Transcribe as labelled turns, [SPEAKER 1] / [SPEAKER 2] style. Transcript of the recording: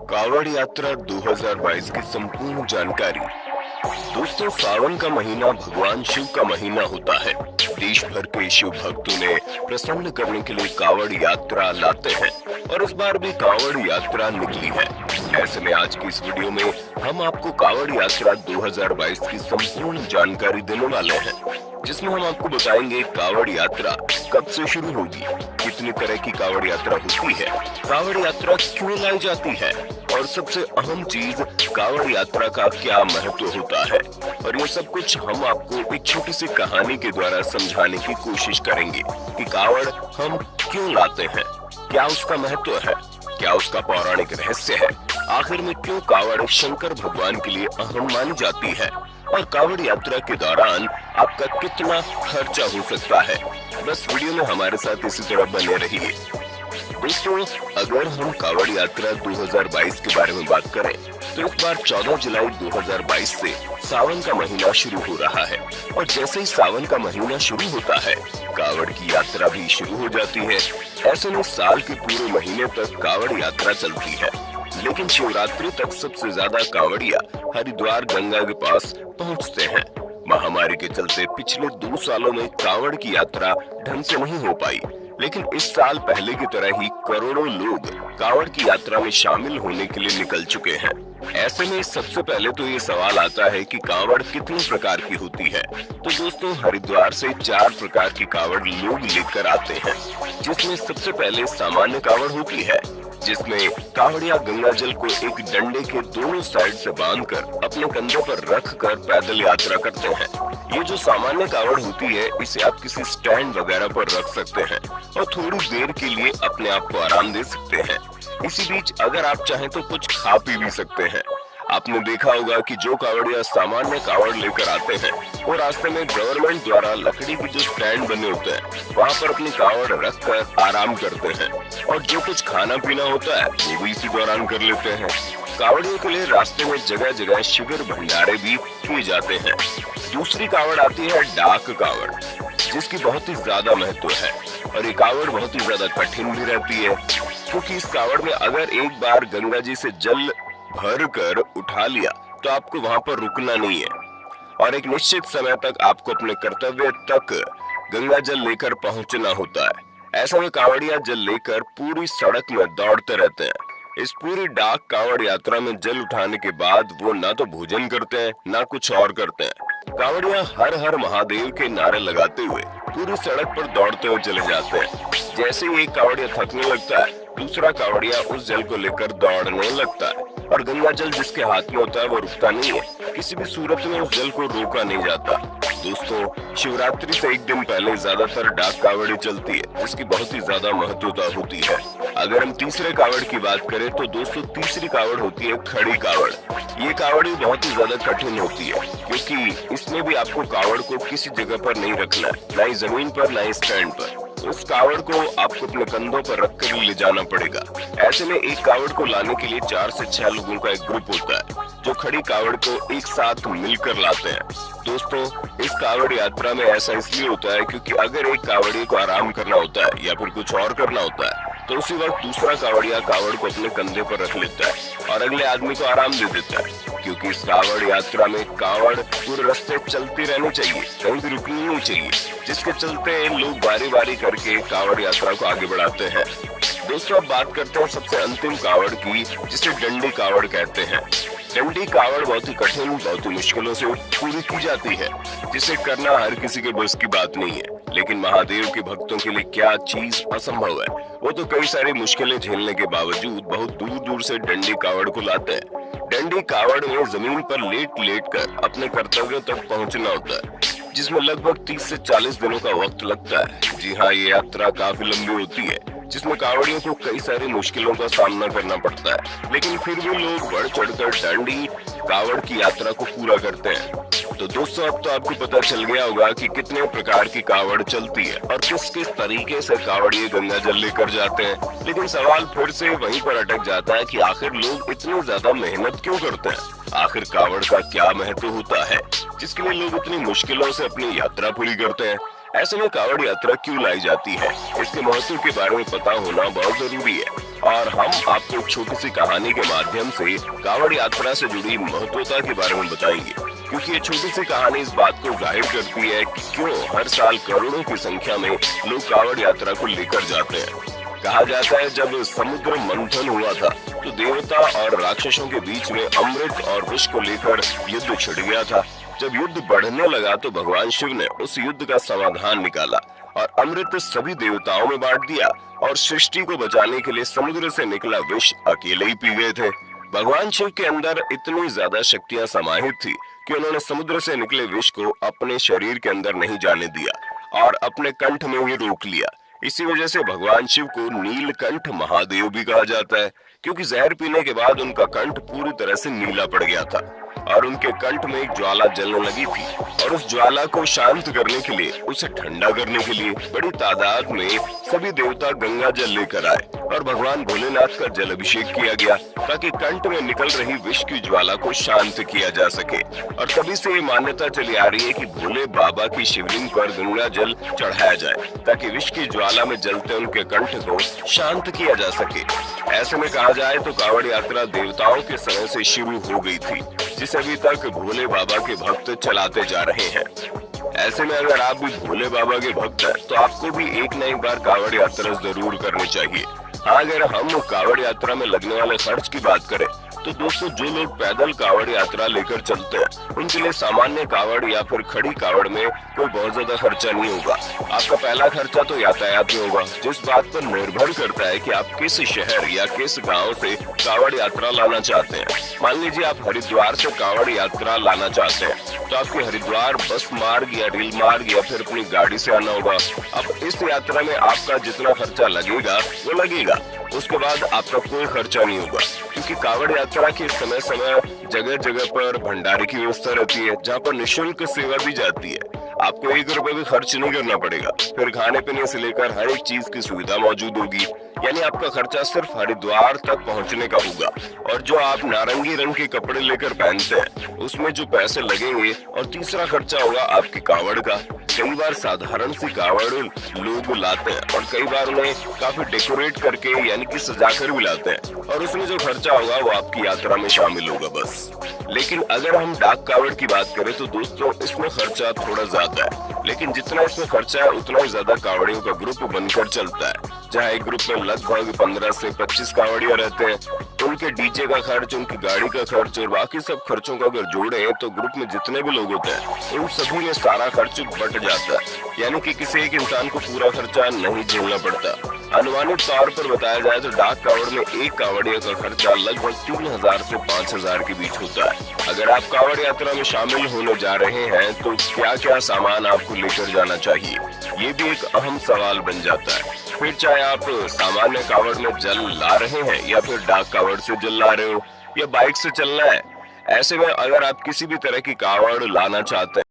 [SPEAKER 1] कावड़ यात्रा 2022 की संपूर्ण जानकारी। दोस्तों, सावन का महीना भगवान शिव का महीना होता है। देश भर के शिव भक्तों ने प्रसन्न करने के लिए कावड़ यात्रा लाते हैं और इस बार भी कावड़ यात्रा निकली है। ऐसे में आज की इस वीडियो में हम आपको कावड़ यात्रा 2022 की संपूर्ण जानकारी देने वाले हैं, जिसमें हम आपको बताएंगे कावड़ यात्रा कब से शुरू होगी, कितनी तरह की कावड़ यात्रा होती है, कावड़ यात्रा क्यों लाई जाती है और सबसे अहम चीज कावड़ यात्रा का क्या महत्व होता है। और ये सब कुछ हम आपको एक छोटी सी कहानी के द्वारा समझाने की कोशिश करेंगे कि कावड़ हम क्यों लाते हैं, क्या उसका महत्व है, क्या उसका पौराणिक रहस्य है, आखिर में क्यों कावड़ शंकर भगवान के लिए अहम मानी जाती है और कावड़ यात्रा के दौरान आपका कितना खर्चा हो सकता है। बस वीडियो में हमारे साथ इसी तरह बने रहिए। दोस्तों, अगर हम कावड़ यात्रा 2022 के बारे में बात करें तो इस बार 14 जुलाई 2022 से सावन का महीना शुरू हो रहा है और जैसे ही सावन का महीना शुरू होता है कावड़ की यात्रा भी शुरू हो जाती है। ऐसे में साल के पूरे महीने तक कावड़ यात्रा चलती है, लेकिन शिवरात्रि तक सबसे ज्यादा कावड़िया हरिद्वार गंगा के पास पहुंचते हैं। महामारी के चलते पिछले 2 सालों में कावड़ की यात्रा ढंग से नहीं हो पाई, लेकिन इस साल पहले की तरह ही करोड़ों लोग कावड़ की यात्रा में शामिल होने के लिए निकल चुके हैं। ऐसे में सबसे पहले तो ये सवाल आता है कि कावड़ कितने प्रकार की होती है। तो दोस्तों, हरिद्वार से 4 प्रकार की कावड़ लोग लेकर आते हैं, जिसमें सबसे पहले सामान्य कावड़ होती है, जिसमें कावड़िया गंगा जल को एक डंडे के दोनों साइड से बांधकर अपने कंधों पर रखकर पैदल यात्रा करते हैं। ये जो सामान्य कावड़ होती है, इसे आप किसी स्टैंड वगैरह पर रख सकते हैं और थोड़ी देर के लिए अपने आप को आराम दे सकते हैं। इसी बीच अगर आप चाहें तो कुछ खा पी भी सकते हैं। आपने देखा होगा कि जो कावड़िया सामान्य कावड़ लेकर आते हैं वो रास्ते में गवर्नमेंट द्वारा लकड़ी के जो स्टैंड बने होते हैं वहाँ पर अपनी कावड़ रखकर आराम करते हैं और जो कुछ खाना पीना होता है वो भी इसी दौरान कर लेते हैं। कावड़ियों के लिए रास्ते में जगह जगह शिविर भंडारे भी किए जाते हैं। दूसरी कावड़ आती है डाक कावड़, जिसकी बहुत ही ज्यादा महत्व है और ये कावड़ बहुत ही ज्यादा कठिन भी रहती है, क्योंकि इस कावड़ में अगर एक बार गंगा जी से जल भर कर उठा लिया तो आपको वहाँ पर रुकना नहीं है और एक निश्चित समय तक आपको अपने कर्तव्य तक गंगा जल लेकर पहुंचना होता है। ऐसा में कावड़िया जल लेकर पूरी सड़क में दौड़ते रहते हैं। इस पूरी डाक कावड़ यात्रा में जल उठाने के बाद वो ना तो भोजन करते हैं ना कुछ और करते हैं। कावड़िया हर हर महादेव के नारे लगाते हुए पूरी सड़क पर दौड़ते हुए चले जाते हैं। जैसे ही एक कावड़िया थकने लगता है, दूसरा कावड़िया उस जल को लेकर दौड़ने लगता है और गंगा जल जिसके हाथ में होता है वो रुकता नहीं है। किसी भी सूरत में उस जल को रोका नहीं जाता। दोस्तों, शिवरात्रि से एक दिन पहले ज्यादातर डाक कावड़ी चलती है, जिसकी बहुत ही ज्यादा महत्वता होती है। अगर हम तीसरे कावड़ की बात करें तो दोस्तों, तीसरी कावड़ होती है खड़ी कावड़। ये कावड़ी बहुत ही ज्यादा कठिन होती है, क्योंकि इसमें भी आपको कावड़ को किसी जगह पर नहीं रखना है, ना ही जमीन पर ना ही स्टैंड पर। उस कावड़ को आपको अपने कंधों पर रखकर ले जाना पड़ेगा। ऐसे में एक कावड़ को लाने के लिए 4 से 6 लोगों का एक ग्रुप होता है, जो खड़ी कावड़ को एक साथ मिलकर लाते हैं। दोस्तों, इस कावड़ यात्रा में ऐसा इसलिए होता है क्योंकि अगर एक कावड़िए को आराम करना होता है या फिर कुछ और करना होता है तो उसी वक्त दूसरा कावड़िया कावड़ को अपने कंधे पर रख लेता है और अगले आदमी को आराम दे देता है। क्योंकि इस कावड़ यात्रा में कावड़ पूरे रास्ते चलती रहनी चाहिए, कहीं भी रुकनी नहीं चाहिए, जिसके चलते लोग बारी बारी करके कावड़ यात्रा को आगे बढ़ाते हैं। दोस्तों, अब बात करते हैं सबसे अंतिम कावड़ की, जिसे डंडी कावड़ कहते हैं। डंडी कावड़ बहुत ही कठिन, बहुत ही मुश्किलों से पूरी की जाती है, जिसे करना हर किसी के बस की बात नहीं है। लेकिन महादेव के भक्तों के लिए क्या चीज असंभव है, वो तो कई सारी मुश्किलें झेलने के बावजूद बहुत दूर दूर से डंडी कावड़ को लाते हैं। डंडी कावड़ में जमीन पर लेट लेट कर अपने कर्तव्यों तक पहुंचना होता है, जिसमें लगभग 30 से 40 दिनों का वक्त लगता है। जी हाँ, ये यात्रा काफी लंबी होती है, जिसमें कावड़ियों को कई सारी मुश्किलों का सामना करना पड़ता है, लेकिन फिर भी लोग बढ़ चढ़कर डंडी कावड़ की यात्रा को पूरा करते हैं। तो दोस्तों, अब तो आपको पता चल गया होगा कि कितने प्रकार की कावड़ चलती है और किस किस तरीके से कावड़िए गंगा जल लेकर जाते हैं। लेकिन सवाल फिर से वहीं पर अटक जाता है कि आखिर लोग इतनी ज्यादा मेहनत क्यों करते हैं। आखिर कावड़ का क्या महत्व होता है जिसके लिए लोग इतनी मुश्किलों से अपनी यात्रा पूरी करते हैं। ऐसे में कावड़ यात्रा क्यों लाई जाती है, इसके महत्व के बारे में पता होना बहुत जरूरी है। और हम आपको एक छोटी सी कहानी के माध्यम से कावड़ यात्रा से जुड़ी महत्वता के बारे में बताएंगे, क्योंकि ये छोटी सी कहानी इस बात को जाहिर करती है कि क्यों हर साल करोड़ों की संख्या में लोग कावड़ यात्रा को लेकर जाते हैं। कहा जाता है जब समुद्र मंथन हुआ था तो देवता और राक्षसों के बीच में अमृत और विष को लेकर युद्ध छिड़ गया था। जब युद्ध बढ़ने लगा तो भगवान शिव ने उस युद्ध का समाधान निकाला और अमृत सभी देवताओं में बांट दिया और सृष्टि को बचाने के लिए समुद्र से निकला विष अकेले ही पी गए थे। भगवान शिव के अंदर इतनी ज्यादा शक्तियां समाहित थी कि उन्होंने समुद्र से निकले विष को अपने शरीर के अंदर नहीं जाने दिया और अपने कंठ में ही रोक लिया। इसी वजह से भगवान शिव को नीलकंठ महादेव भी कहा जाता है, क्योंकि जहर पीने के बाद उनका कंठ पूरी तरह से नीला पड़ गया था और उनके कंठ में एक ज्वाला जलने लगी थी और उस ज्वाला को शांत करने के लिए, उसे ठंडा करने के लिए बड़ी तादाद में सभी देवता गंगा जल लेकर आए और भगवान भोलेनाथ का जल अभिषेक किया गया ताकि कंठ में निकल रही विष की ज्वाला को शांत किया जा सके। और तभी से ये मान्यता चली आ रही है कि भोले बाबा की शिवलिंग पर गंगा जल चढ़ाया जाए ताकि विष की ज्वाला में जलते उनके कंठ को शांत किया जा सके। ऐसे में कहा जाए तो कावड़ यात्रा देवताओं के समय से शुरू हो गई थी, जिसे अभी तक भोले बाबा के भक्त चलाते जा रहे हैं। ऐसे में अगर आप भी भोले बाबा के भक्त हैं तो आपको भी एक न एक बार कावड़ यात्रा जरूर करनी चाहिए। हाँ, अगर हम कावड़ यात्रा में लगने वाले खर्च की बात करें तो दोस्तों, जो लोग पैदल कावड़ यात्रा लेकर चलते हैं उनके लिए सामान्य कावड़ या फिर खड़ी कावड़ में कोई बहुत ज्यादा खर्चा नहीं होगा। आपका पहला खर्चा तो यातायात में होगा, जिस बात पर निर्भर करता है कि आप किस शहर या किस गांव से कावड़ यात्रा लाना चाहते हैं। मान लीजिए आप हरिद्वार से कावड़ यात्रा लाना चाहते हैं तो आपके हरिद्वार बस मार्ग या रेल मार्ग या फिर अपनी गाड़ी से आना होगा। अब इस यात्रा में आपका जितना खर्चा लगेगा वो लगेगा, उसके बाद आपका कोई खर्चा नहीं होगा, क्योंकि कावड़ यात्रा के समय समय जगह जगह पर भंडारे की व्यवस्था रहती है जहाँ पर निःशुल्क सेवा दी जाती है। आपको 1 रुपए भी खर्च नहीं करना पड़ेगा, फिर खाने पीने से लेकर हर एक चीज की सुविधा मौजूद होगी। यानी आपका खर्चा सिर्फ हरिद्वार तक पहुंचने का होगा और जो आप नारंगी रंग के कपड़े लेकर पहनते हैं उसमें जो पैसे लगेंगे, और तीसरा खर्चा होगा आपकी कावड़ का। कई बार साधारण सी कावड़ लोग लाते हैं और कई बार उन्हें काफी डेकोरेट करके यानी कि सजाकर भी लाते हैं और उसमें जो खर्चा होगा वो आपकी यात्रा में शामिल होगा बस। लेकिन अगर हम डाक कावड़ की बात करें तो दोस्तों, इसमें खर्चा थोड़ा ज्यादा है, लेकिन जितना इसमें खर्चा है उतना ही ज्यादा कावड़ियों का ग्रुप बनकर चलता है, जहाँ एक ग्रुप में लगभग 15 से 25 कावड़िया रहते हैं। उनके डीजे का खर्च, उनकी गाड़ी का खर्च और बाकी सब खर्चों का अगर जोड़े तो ग्रुप में जितने भी लोग होते हैं उन सभी में सारा खर्च बट जाता है, यानी कि किसी एक इंसान को पूरा खर्चा नहीं झेलना पड़ता। अनुमानित तौर पर बताया जाए तो डाक कावड़ में एक कावड़िया का खर्चा लगभग 3000 से 5000 के बीच होता है। अगर आप कावड़ यात्रा में शामिल होने जा रहे हैं तो क्या क्या सामान आपको लेकर जाना चाहिए, ये भी एक अहम सवाल बन जाता है। फिर चाहे आप सामान्य कावड़ में जल ला रहे हैं या फिर डाक कावड़ से जल ला रहे हो या बाइक से चलना है, ऐसे में अगर आप किसी भी तरह की कावड़ लाना चाहते हैं